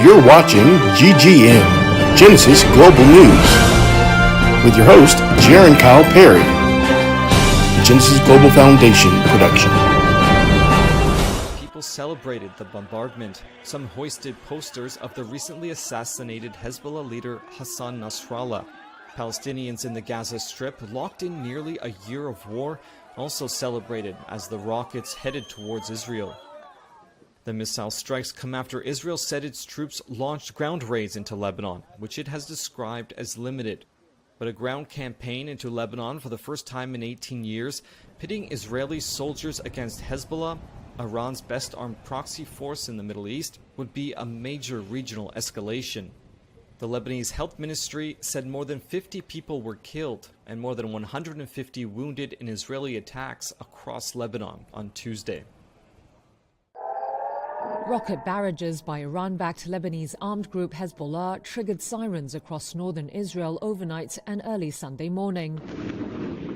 You're watching GGN, Genesis Global News, with your host, Jaron Kyle Perry, Genesis Global Foundation production. People celebrated the bombardment. Some hoisted posters of the recently assassinated Hezbollah leader Hassan Nasrallah. Palestinians in the Gaza Strip, locked in nearly a year of war, also celebrated as the rockets headed towards Israel. The missile strikes come after Israel said its troops launched ground raids into Lebanon, which it has described as limited. But a ground campaign into Lebanon for the first time in 18 years, pitting Israeli soldiers against Hezbollah, Iran's best armed proxy force in the Middle East, would be a major regional escalation. The Lebanese Health Ministry said more than 50 people were killed and more than 150 wounded in Israeli attacks across Lebanon on Tuesday. Rocket barrages by Iran-backed Lebanese armed group Hezbollah triggered sirens across northern Israel overnight and early Sunday morning.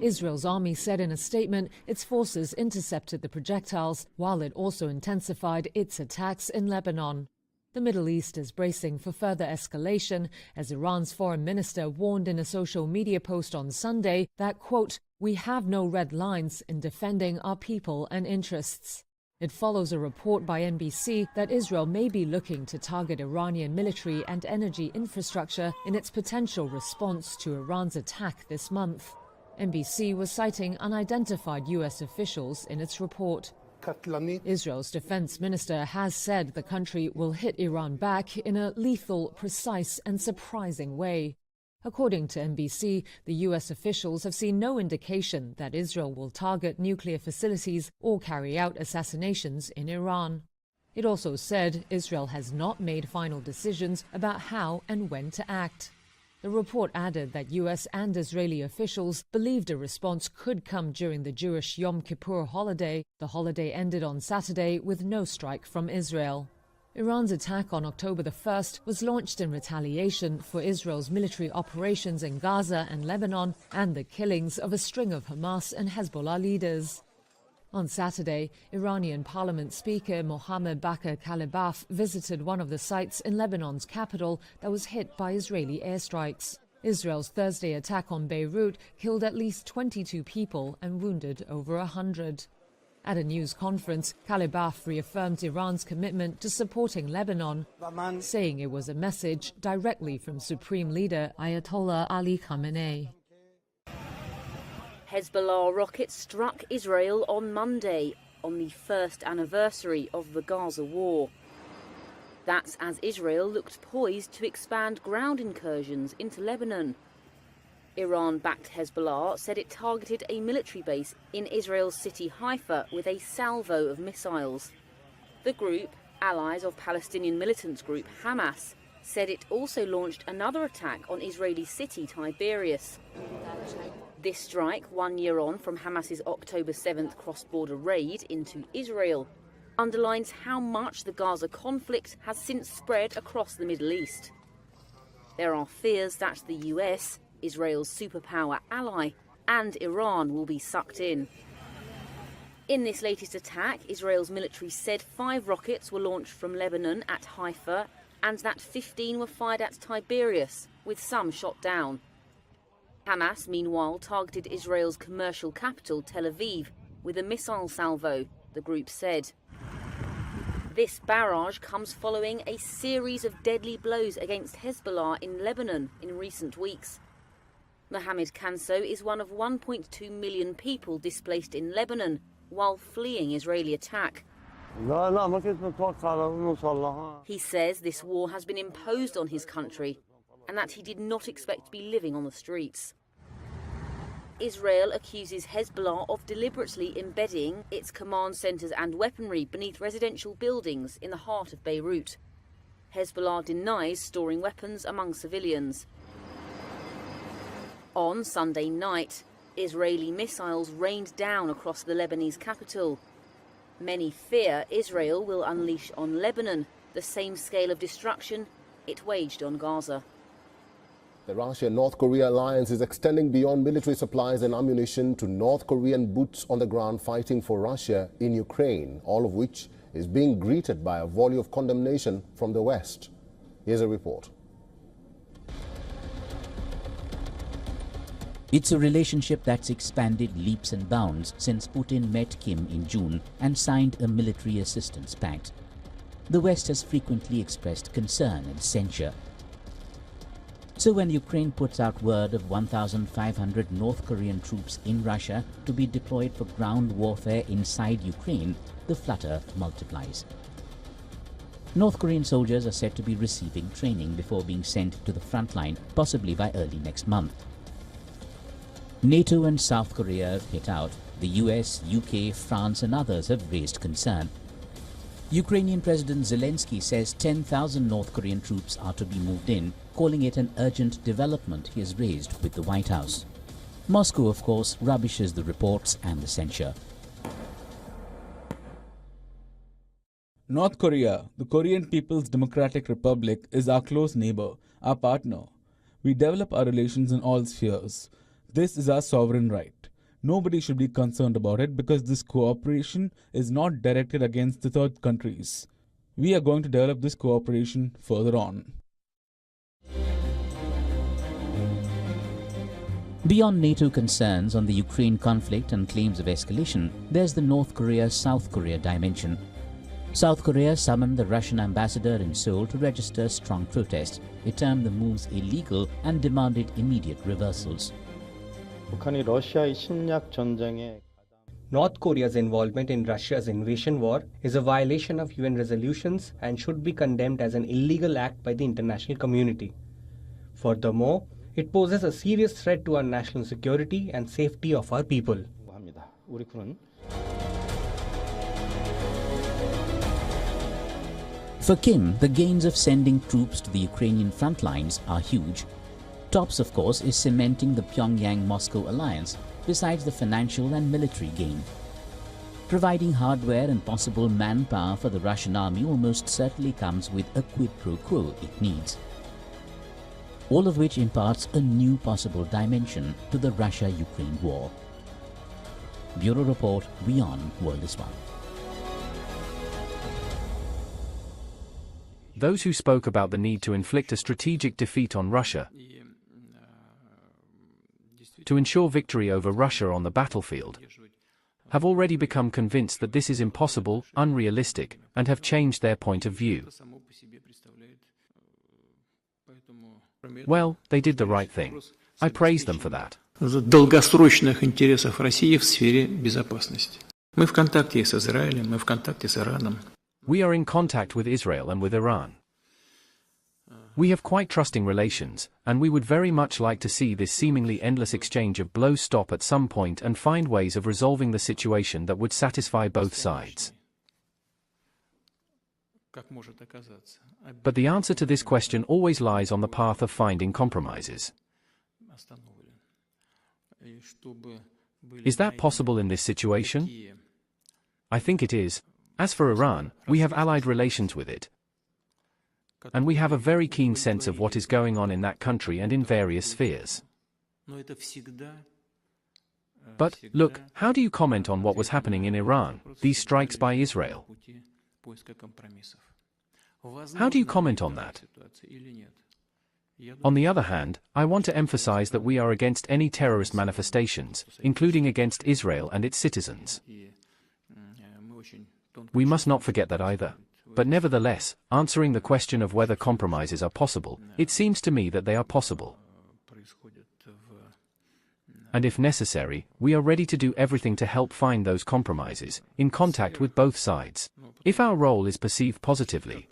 Israel's army said in a statement its forces intercepted the projectiles, while it also intensified its attacks in Lebanon. The Middle East is bracing for further escalation, as Iran's foreign minister warned in a social media post on Sunday that, quote, "We have no red lines in defending our people and interests." It follows a report by NBC that Israel may be looking to target Iranian military and energy infrastructure in its potential response to Iran's attack this month. NBC was citing unidentified U.S. officials in its report. Israel's defense minister has said the country will hit Iran back in a lethal, precise and surprising way. According to NBC, the U.S. officials have seen no indication that Israel will target nuclear facilities or carry out assassinations in Iran. It also said Israel has not made final decisions about how and when to act. The report added that U.S. and Israeli officials believed a response could come during the Jewish Yom Kippur holiday. The holiday ended on Saturday with no strike from Israel. Iran's attack on October the 1st was launched in retaliation for Israel's military operations in Gaza and Lebanon and the killings of a string of Hamas and Hezbollah leaders. On Saturday, Iranian Parliament Speaker Mohammad Bakr Kalibaf visited one of the sites in Lebanon's capital that was hit by Israeli airstrikes. Israel's Thursday attack on Beirut killed at least 22 people and wounded over 100. At a news conference, Kalibaf reaffirmed Iran's commitment to supporting Lebanon, saying it was a message directly from Supreme Leader Ayatollah Ali Khamenei. Hezbollah rockets struck Israel on Monday, on the first anniversary of the Gaza war. That's as Israel looked poised to expand ground incursions into Lebanon. Iran-backed Hezbollah said it targeted a military base in Israel's city Haifa with a salvo of missiles. The group, allies of Palestinian militant group Hamas, said it also launched another attack on Israeli city Tiberias. This strike, 1 year on from Hamas's October 7th cross-border raid into Israel, underlines how much the Gaza conflict has since spread across the Middle East. There are fears that the US, Israel's superpower ally, and Iran will be sucked in. In this latest attack, Israel's military said 5 rockets were launched from Lebanon at Haifa and that 15 were fired at Tiberias, with some shot down. Hamas, meanwhile, targeted Israel's commercial capital, Tel Aviv, with a missile salvo, the group said. This barrage comes following a series of deadly blows against Hezbollah in Lebanon in recent weeks. Mohamed Kanso is one of 1.2 million people displaced in Lebanon while fleeing Israeli attack. He says this war has been imposed on his country and that he did not expect to be living on the streets. Israel accuses Hezbollah of deliberately embedding its command centres and weaponry beneath residential buildings in the heart of Beirut. Hezbollah denies storing weapons among civilians. On Sunday night, Israeli missiles rained down across the Lebanese capital. Many fear Israel will unleash on Lebanon the same scale of destruction it waged on Gaza. The Russia-North Korea alliance is extending beyond military supplies and ammunition to North Korean boots on the ground fighting for Russia in Ukraine, all of which is being greeted by a volley of condemnation from the West. Here's a report. It's a relationship that's expanded leaps and bounds since Putin met Kim in June and signed a military assistance pact. The West has frequently expressed concern and censure. So when Ukraine puts out word of 1,500 North Korean troops in Russia to be deployed for ground warfare inside Ukraine, the flutter multiplies. North Korean soldiers are said to be receiving training before being sent to the front line, possibly by early next month. NATO and South Korea have hit out. The US, UK, France and others have raised concern. Ukrainian President Zelensky says 10,000 North Korean troops are to be moved in, calling it an urgent development he has raised with the White House. Moscow, of course, rubbishes the reports and the censure. North Korea, the Korean People's Democratic Republic, is our close neighbor, our partner. We develop our relations in all spheres. This is our sovereign right. Nobody should be concerned about it because this cooperation is not directed against the third countries. We are going to develop this cooperation further on. Beyond NATO concerns on the Ukraine conflict and claims of escalation, there's the North Korea-South Korea dimension. South Korea summoned the Russian ambassador in Seoul to register strong protest. It termed the moves illegal and demanded immediate reversals. North Korea's involvement in Russia's invasion war is a violation of UN resolutions and should be condemned as an illegal act by the international community. Furthermore, it poses a serious threat to our national security and safety of our people. For Kim, the gains of sending troops to the Ukrainian front lines are huge. Tops, of course, is cementing the Pyongyang-Moscow alliance, besides the financial and military gain. Providing hardware and possible manpower for the Russian army almost certainly comes with a quid pro quo it needs. All of which imparts a new possible dimension to the Russia-Ukraine war. Bureau Report, WION, World is One. Those who spoke about the need to inflict a strategic defeat on Russia, to ensure victory over Russia on the battlefield, have already become convinced that this is impossible, unrealistic, and have changed their point of view. Well, they did the right thing. I praise them for that. Долгосрочных интересов России в сфере безопасности. Мы в контакте с Израилем, мы в контакте с Ираном. We are in contact with Israel and with Iran. We have quite trusting relations, and we would very much like to see this seemingly endless exchange of blows stop at some point and find ways of resolving the situation that would satisfy both sides. But the answer to this question always lies on the path of finding compromises. Is that possible in this situation? I think it is. As for Iran, we have allied relations with it. And we have a very keen sense of what is going on in that country and in various spheres. But, look, how do you comment on what was happening in Iran, these strikes by Israel? How do you comment on that? On the other hand, I want to emphasize that we are against any terrorist manifestations, including against Israel and its citizens. We must not forget that either. But nevertheless, answering the question of whether compromises are possible, it seems to me that they are possible. And if necessary, we are ready to do everything to help find those compromises, in contact with both sides. If our role is perceived positively,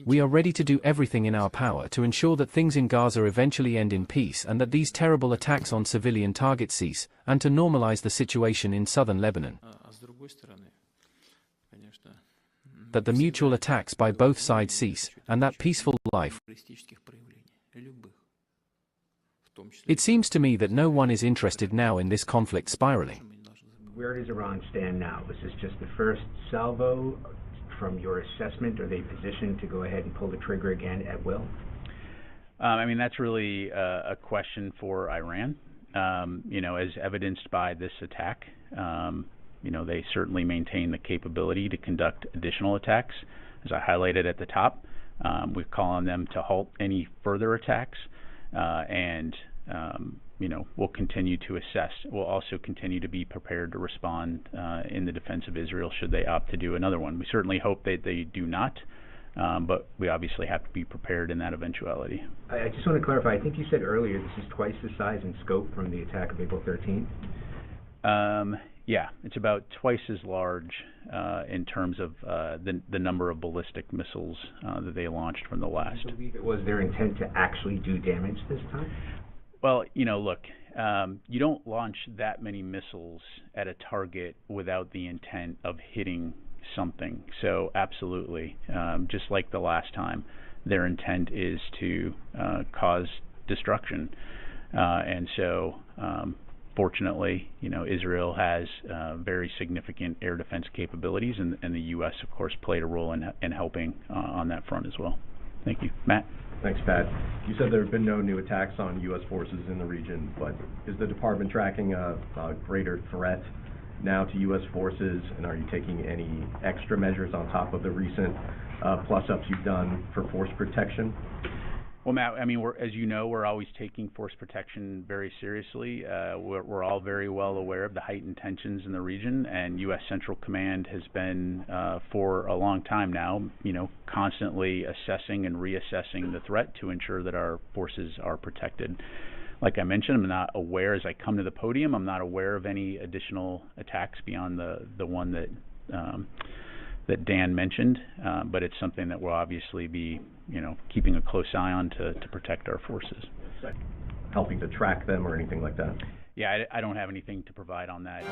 we are ready to do everything in our power to ensure that things in Gaza eventually end in peace and that these terrible attacks on civilian targets cease, and to normalize the situation in southern Lebanon. That the mutual attacks by both sides cease, and that peaceful life. It seems to me that no one is interested now in this conflict spiraling. Where does Iran stand now? Is this just the first salvo from your assessment? Are they positioned to go ahead and pull the trigger again at will? I mean, that's really a question for Iran, as evidenced by this attack. They certainly maintain the capability to conduct additional attacks. As I highlighted at the top, we're calling them to halt any further attacks, and we'll continue to assess. We'll also continue to be prepared to respond in the defense of Israel should they opt to do another one. We certainly hope that they do not, but we obviously have to be prepared in that eventuality. I just want to clarify, I think you said earlier this is twice the size and scope from the attack of April 13th? Yeah, it's about twice as large in terms of the number of ballistic missiles that they launched from the last. I believe it was their intent to actually do damage this time? Well, look, you don't launch that many missiles at a target without the intent of hitting something. So absolutely, just like the last time, their intent is to cause destruction. And so, fortunately, Israel has very significant air defense capabilities, and the U.S., of course, played a role in helping on that front as well. Thank you. Matt? Thanks, Pat. You said there have been no new attacks on U.S. forces in the region, but is the department tracking a greater threat now to U.S. forces, and are you taking any extra measures on top of the recent plus-ups you've done for force protection? Well, Matt, as you know, we're always taking force protection very seriously. We're all very well aware of the heightened tensions in the region, and U.S. Central Command has been, for a long time now, constantly assessing and reassessing the threat to ensure that our forces are protected. Like I mentioned, I'm not aware, as I come to the podium, I'm not aware of any additional attacks beyond the one that Dan mentioned, but it's something that we'll obviously be, keeping a close eye on to protect our forces. Helping to track them or anything like that? Yeah, I don't have anything to provide on that.